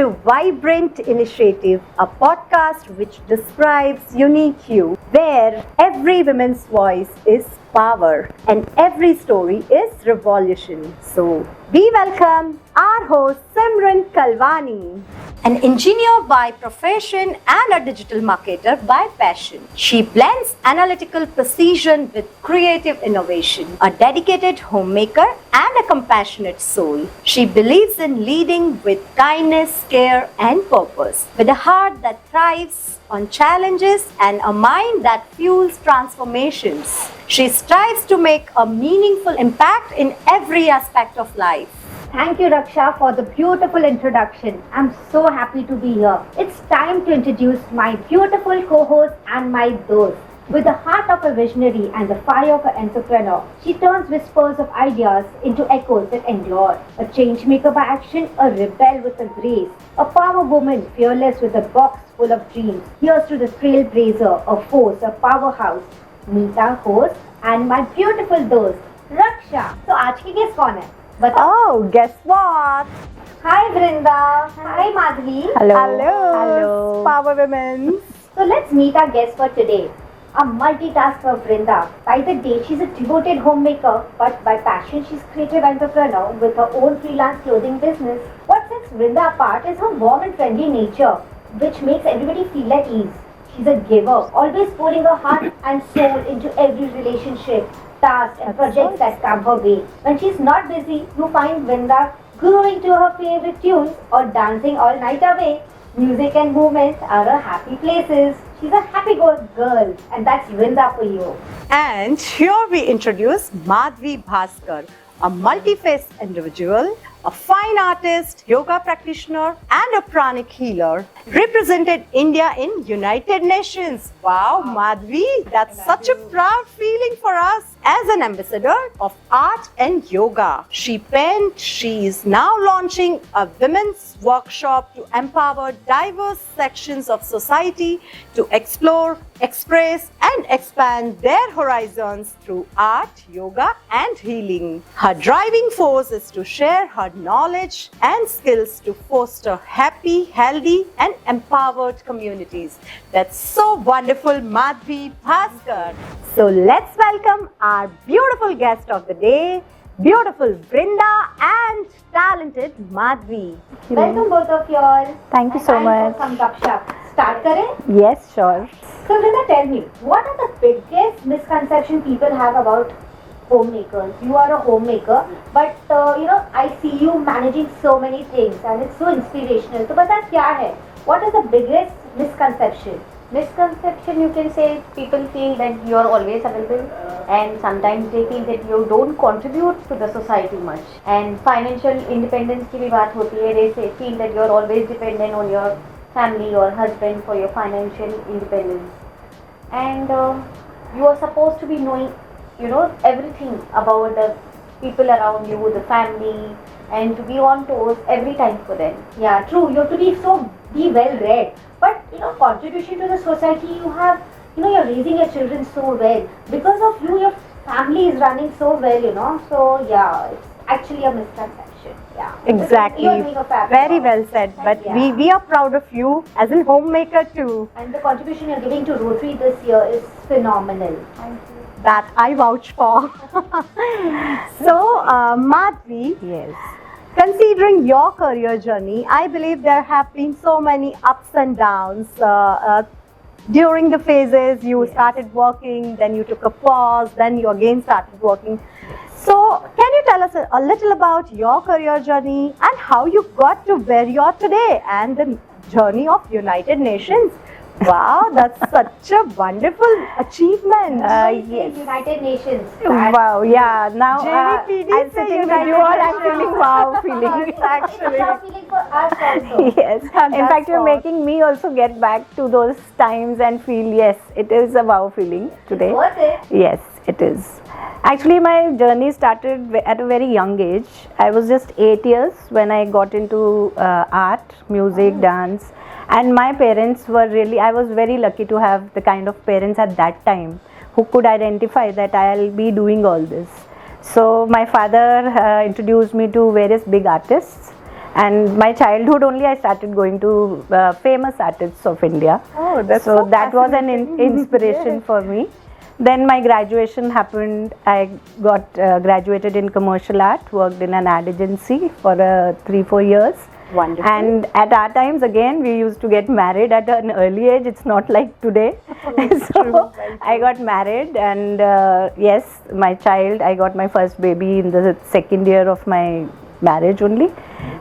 to Vibrant Initiative, a podcast which describes unique you, where every woman's voice is power and every story is revolution. So, we welcome our host Simran Kalwani, an engineer by profession and a digital marketer by passion. She blends analytical precision with creative innovation, a dedicated homemaker and a compassionate soul. She believes in leading with kindness, care and purpose, with a heart that thrives on challenges and a mind that fuels transformations. She strives to make a meaningful impact in every aspect of life. Thank you, Raksha, for the beautiful introduction. I'm so happy to be here. It's time to introduce my beautiful co-host and my dost. With the heart of a visionary and the fire of an entrepreneur, she turns whispers of ideas into echoes that endure. A change maker by action, a rebel with a grace, a power woman fearless with a box full of dreams. Here's to the trailblazer, a force, a powerhouse. Meet our host and my beautiful dost, Raksha. So, आज की guest कौन है? Oh, guess what? Hi Vrinda. Hi Madhvi. Hello. Power women. So let's meet our guest for today. A multitasker Vrinda. By the day she's a devoted homemaker, but by passion she's creative entrepreneur with her own freelance clothing business. What sets Vrinda apart is her warm and friendly nature, which makes everybody feel at ease. She's a giver, always pouring her heart and soul into every relationship, tasks and projects that come her way. When she's not busy, you find Vrinda grooving to her favorite tunes or dancing all night away. Music and movement are her happy places. She's a happy-go-girl, and that's Vrinda for you. And here we introduce Madhvi Bhaskar, a multi-faced individual, a fine artist, yoga practitioner and a pranic healer, represented India in United Nations. Wow, Madhvi, that's such a proud feeling for us as an ambassador of art and yoga. She is now launching a women's workshop to empower diverse sections of society to explore, express and expand their horizons through art, yoga and healing. Her driving force is to share her knowledge and skills to foster happy, healthy and empowered communities. That's so wonderful, Madhvi Bhaskar. So let's welcome our beautiful guest of the day, beautiful Vrinda and talented Madhvi. Welcome both of y'all. Thank you so much. Some gupshup. Start करें? Yes, sure. So Vrinda, tell me, what are the biggest misconceptions people have about homemakers? You are a homemaker, but I see you managing so many things and it's so inspirational. So बता क्या है? What is the biggest misconception? Misconception, you can say, people feel that you are always available and sometimes they feel that you don't contribute to the society much. And financial independence की भी बात होती है, they say, feel that you are always dependent on your family or husband for your financial independence. And you are supposed to be knowing, everything about the people around you, the family, and to be on toes every time for them. Yeah, true. You have to be well read. But contribution to the society, you're raising your children so well. Because of you, your family is running so well, So yeah, it's actually a misconception. Yeah. Exactly. You're doing a fab Very job. well said. But Yeah. we are proud of you as a homemaker too. And the contribution you're giving to Rotary this year is phenomenal. Thank you. That I vouch for. So, Madhvi, Yes. considering your career journey, I believe there have been so many ups and downs. During the phases, you started working, then you took a pause, then you again started working. So, can you tell us a little about your career journey and how you got to where you are today and the journey of United Nations? Wow, that's such a wonderful achievement. Yes. United Nations. Wow, yeah. Now JVPD I'm say sitting with United you all, I'm Nations. feeling wow feeling. It's a feeling for us also. Yes. In That's fact, you're what. making me also get back to those times and feel, yes, it is a wow feeling today. Worth it. Yes, it is. Actually, my journey started at a very young age. I was just 8 years when I got into art, music, dance. And my parents were really, I was very lucky to have the kind of parents at that time who could identify that I'll be doing all this. So my father introduced me to various big artists And my childhood only I started going to famous artists of India. Oh, that's so so that was an fascinating. inspiration Yes. for me. Then my graduation happened. I got graduated in commercial art, worked in an ad agency for 3-4 years. Wonderful. And at our times, again, we used to get married at an early age. It's not like today. So I got married, and yes, my child, I got my first baby in the second year of my marriage only.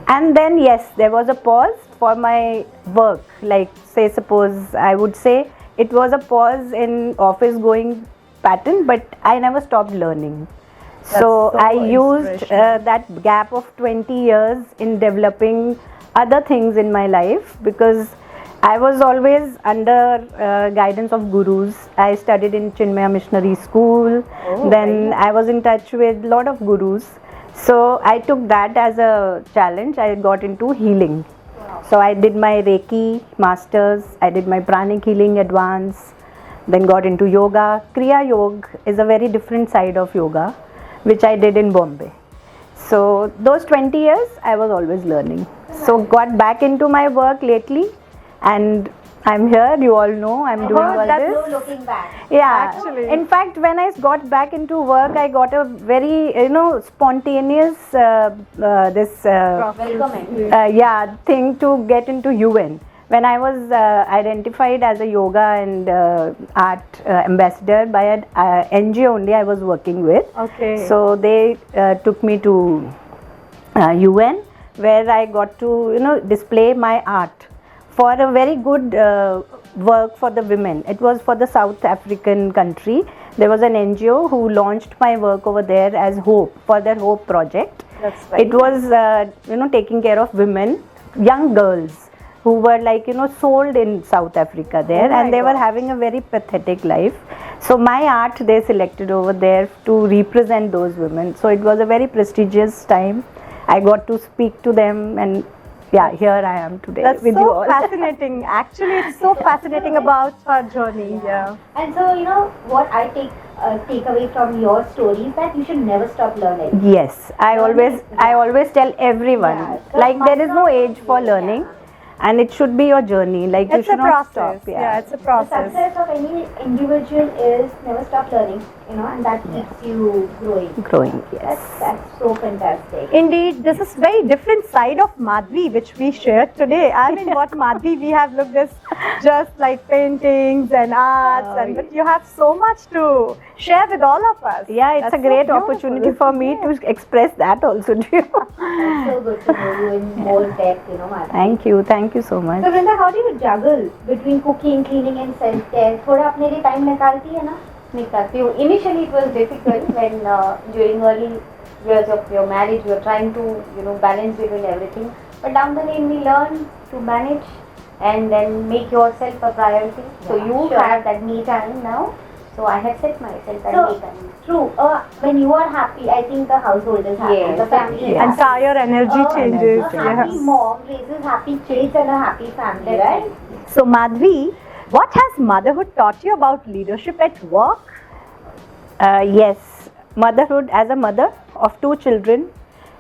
And then, yes, there was a pause for my work. Like, say, suppose I would say it was a pause in office going pattern, but I never stopped learning. So so I used inspirational. that gap of 20 years in developing other things in my life, because I was always under guidance of gurus. I studied in Chinmaya Missionary School. Oh, Then I was in touch with a lot of gurus. So I took that as a challenge. I got into healing. So I did my Reiki masters, I did my pranic healing advance, then got into yoga. Kriya Yoga is a very different side of yoga, which I did in Bombay. So those 20 years I was always learning. So got back into my work lately, and I'm here. You all know I'm doing all that's this. No looking back. Yeah, Actually. in fact, when I got back into work, I got a very spontaneous thing to get into UN. When I was identified as a yoga and art ambassador by an NGO only I was working with. Okay. So they took me to UN, where I got to display my art for a very good work for the women. It was for the South African country. There was an NGO who launched my work over there as Hope, for their Hope project. That's very It was taking care of women, young girls who were sold in South Africa there, Oh my and they were God. having a very pathetic life. So my art they selected over there to represent those women. So it was a very prestigious time. I got to speak to them, and yeah, here I am today That's with so you all. fascinating. Actually, it's so fascinating about her journey. Yeah. And so, what I take away from your story is that you should never stop learning. Yes, I always tell everyone, Yeah, like there is no master- age for learning, and it should be your journey. Like you It's a should not process. stop. Yeah, it's a The process. success of any individual is never stop learning, and that keeps you growing. Growing. Yes. That's so fantastic. Indeed, this is very different side of Madhvi which we shared today. I mean, what Madhvi we have looked at just like paintings and arts, but you have so much to share with all of us. Yeah, it's That's a great so beautiful. opportunity for me to express that also to you. It's so good to know you in more depth, Madhvi. Thank you so much. So Vrinda, how do you juggle between cooking, cleaning and self-care? थोड़ा अपने लिए time निकालती है ना? निकालती हूँ. Initially it was difficult when during early years of your marriage you are trying to balance between everything. But down the lane we learn to manage and then make yourself a priority. So Yeah, you sure. have that me time now. So I have set myself that So, me time. True. When you are happy, I think the household is happy. Yes, The family is yes. happy. Entire energy changes. A happy Yes. mom raises happy kids and a happy family, right? So, Madhvi, what has motherhood taught you about leadership at work? Yes, motherhood, as a mother of 2 children,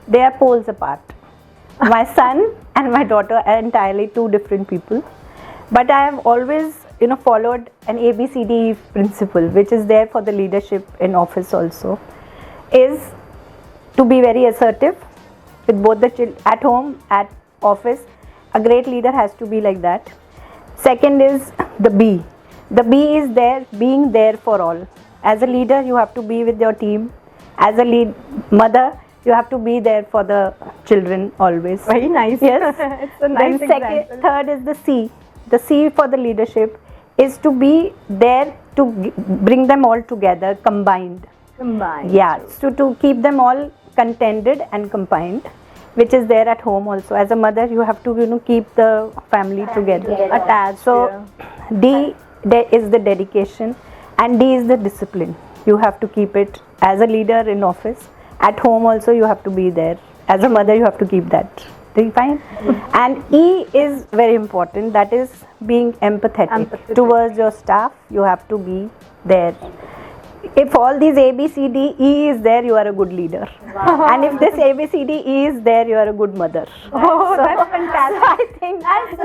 they are poles apart. My son and my daughter are entirely 2 different people. But I have always, followed an ABCD principle, which is there for the leadership in office also, is to be very assertive with both the children at home, at office. A great leader has to be like that. Second is the B. The B is there, being there for all. As a leader, you have to be with your team. As a mother, you have to be there for the children always. Very nice. Yes. It's a nice Then example. third is the C. The C for the leadership is to be there to bring them all together, combined. Combined. Yeah, so to keep them all contented and combined, which is there at home also. As a mother, you have to keep the family together. Attached. So yeah. D is the dedication, and D is the discipline. You have to keep it as a leader in office. At home also you have to be there. As a mother you have to keep that. Do you find? And E is very important. That is being empathetic Empathetic. towards your staff. You have to be there. if all these A, B, C, D, E is there, you are a good leader. And if this A, B, C, D, E is there, you are a good mother. Oh, that's fantastic. I think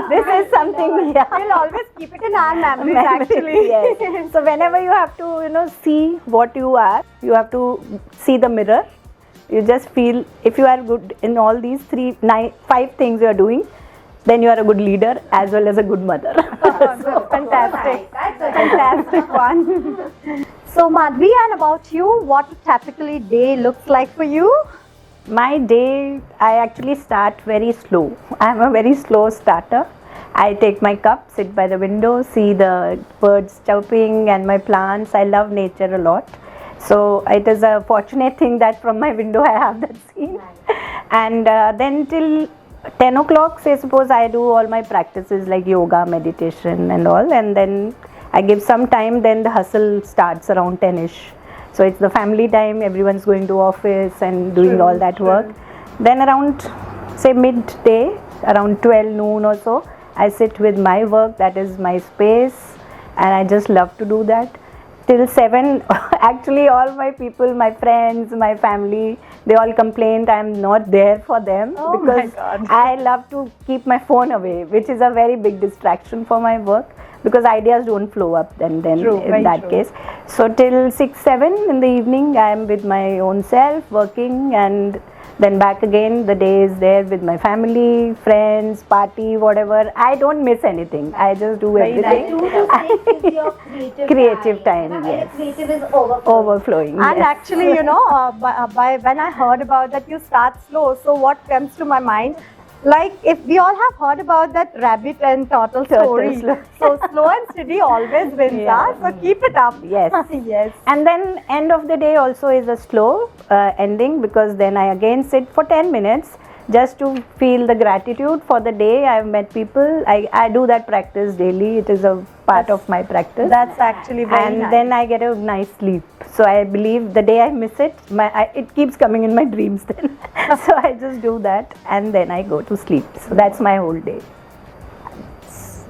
this is something, yeah. We'll always keep it in our memories, Memory, actually. yes. So whenever you have to, see what you are, you have to see the mirror. You just feel if you are good in all these 5 things you are doing, then you are a good leader as well as a good mother. Fantastic. That's a Fantastic one. So Madhvi, and about you, what a typically day looks like for you? My day, I actually start very slow. I am a very slow starter. I take my cup, sit by the window, see the birds chirping and my plants. I love nature a lot. So it is a fortunate thing that from my window I have that scene. And then till 10 o'clock, say suppose I do all my practices like yoga, meditation and all, and then I give some time, then the hustle starts around 10ish. So it's the family time, everyone's going to office and doing all that work. Then around say midday, around 12 noon or so, I sit with my work, that is my space, and I just love to do that. Till 7, actually all my people, my friends, my family, they all complained I'm not there for them Oh my because God. I love to keep my phone away, which is a very big distraction for my work because ideas don't flow up then True, in very that true. case. So till 6, 7 in the evening I am with my own self working, and then back again the day is there with my family, friends, party, whatever. I don't miss anything. I just do Very nice. everything. 2 to 6 is your creative, Creative time, And yes. the creative is overflowing. Overflowing. And yes. actually, by when I heard about that you start slow, so what comes to my mind, like if we all have heard about that rabbit and turtle story, Turtle. so slow and steady always wins. Yeah. So keep it up. Yes. Yes. And then end of the day also is a slow ending, because then I again sit for 10 minutes just to feel the gratitude for the day. I've met people. I do that practice daily. It is a part of my practice. That's actually very And nice. then I get a nice sleep. So I believe the day I miss it, it keeps coming in my dreams then. So I just do that and then I go to sleep. So that's my whole day.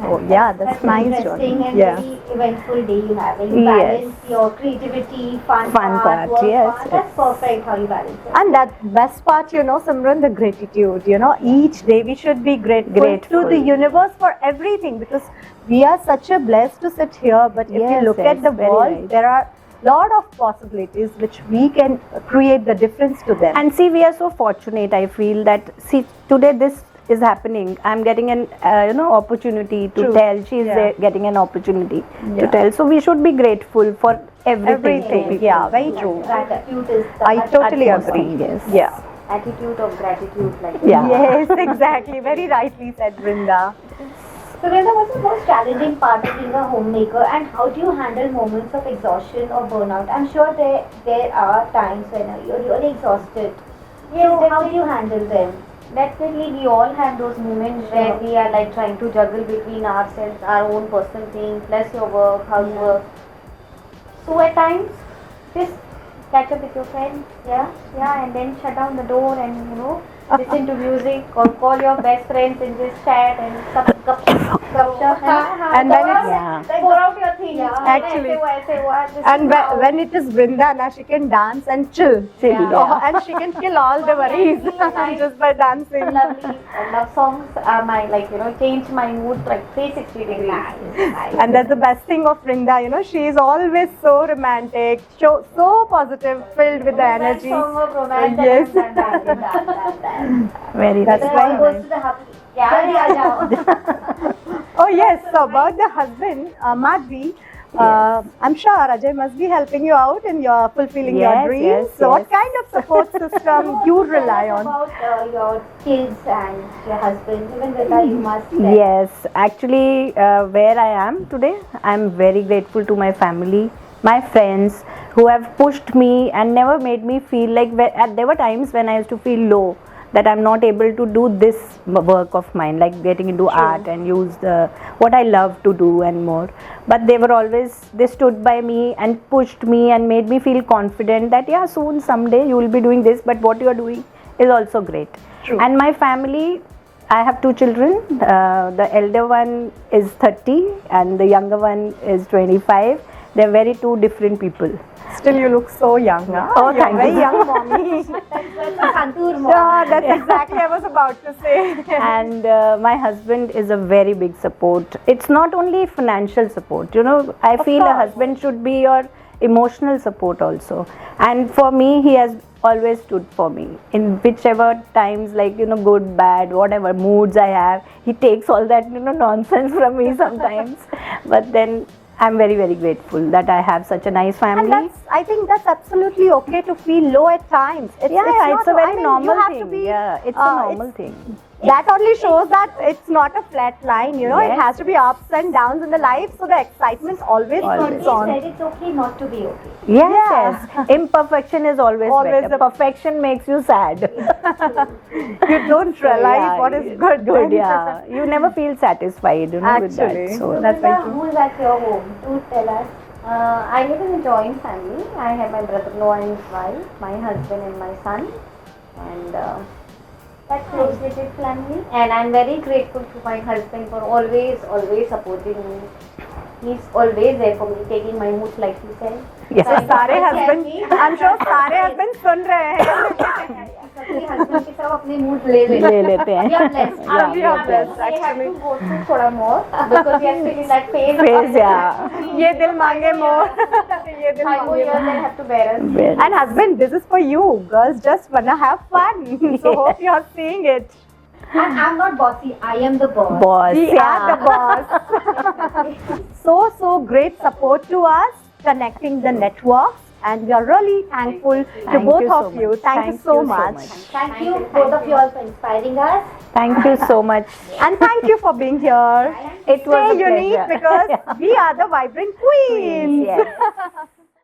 Oh, yeah, that's an nice, interesting Jordan. and Yeah. very eventful day you have. And you Yes. balance your creativity, fun Fun part, work yes, part. yes. That's perfect how you balance it. And that best part, Simran, the gratitude. Each day we should be grateful to the universe for everything, because we are such a blessed to sit here. But if you Yes, look yes, at the very world, right. there are lot of possibilities which we can create the difference to them. And see, we are so fortunate. I feel that today this is happening. I'm getting an opportunity to True. tell. She's Yeah. getting an opportunity Yeah. to tell. So we should be grateful for everything. to people. Yeah, very true. Gratitude is the I totally utmost agree. thing, yes. Yeah. Attitude of gratitude, like Yeah. Yes, exactly. Very rightly said, Vrinda. So Vrinda, what's the most challenging part of being a homemaker, and how do you handle moments of exhaustion or burnout? I'm sure there are times when you're really exhausted. Yes, So how do definitely. you handle them? Definitely, we all have those moments where Sure. we are like trying to juggle between ourselves, our own personal thing, plus your work, housework. So at times, just catch up with your friends, yeah, and then shut down the door and listen to music or call your best friends and just chat and And when it's- Yeah. pour out your things. Actually. ऐसे हुआ, this And is how- when it is Vrinda, now she can dance and chill. Chill, Oh, yeah. and she can kill all the worries just by dancing. Lovely love songs are my change my mood like 360 degrees. And that's the best thing of Vrinda, she is always so romantic, so positive, filled with the energy. Song of romance. Yes. Very That's nice. why All goes to the happy. Yeah, Jaldi yeah. aa jao. Oh yes, so about the husband, Madhvi, I'm sure Ajay must be helping you out in your fulfilling your Yes, dreams. yes, So what yes. kind of support system you rely on? About your kids and your husband, even Vrinda, you must tell. Yes, actually, where I am today, I'm very grateful to my family, my friends who have pushed me and never made me feel like there were times when I used to feel low, that I'm not able to do this work of mine, like getting into art and use what I love to do and more. But they stood by me and pushed me and made me feel confident that yeah, soon someday you will be doing this, but what you are doing is also great. True. And my family, I have 2 children. The elder one is 30 and the younger one is 25. They're very two different people. Still, you look so young. Huh? Oh, You're thank very you. young, mommy. Santur mom. Yeah, that's exactly I was about to say. And my husband is a very big support. It's not only financial support, you know, I feel a course. husband should be your emotional support also. And for me, he has always stood for me in whichever times, like, you know, good, bad, whatever moods I have. He takes all that, you know, nonsense from me sometimes. But then I'm very, very grateful that I have such a nice family. And I think that's absolutely okay to feel low at times. It's It's a very normal you have thing. To be, Yeah, it's a normal thing. That only shows that it's not a flat line, you know, it Yes. has to be ups and downs in the life, so the excitement always Always. keeps on. Said it's okay not to be okay. Yes, Yeah. yes. Imperfection is always Always better. a- Perfection makes you sad. You don't realize Yeah, what is good. Good, then. yeah. You never feel satisfied, you know, with Actually. that. So That's very Brinda, true. who is at your home? Do tell us. I live in a joint family. I have my brother-in-law and his wife, my husband and my son, and That close knitted family. and I'm very grateful to my husband for always supporting me. He's always there for me, taking my moods like he said. Yes. So सारे husband, I'm sure सारे husband सुन रहे हैं. सबके husband के सब अपने mood ले लेते ले लेते हैं. We are blessed. Yeah, we are blessed. We have Actually. to go through thoda more because we are still in that phase. Phase, yeah. ये दिल मांगे मोर. ये दिल 5 more मांगे years more. they have to bear us. Very- And husband, this is for you. Girls just wanna have fun. So hope you are seeing it. And I'm not bossy, I am the boss. Boss, We yeah. are the boss. so great support to us, connecting the networks, and we are really thankful to Thank both you so of you. much. Thank you so much. Thank you both of you all for inspiring us. Thank you so much. And thank you for being here. It was Stay a unique pleasure. because we are the vibrant queens. Yes.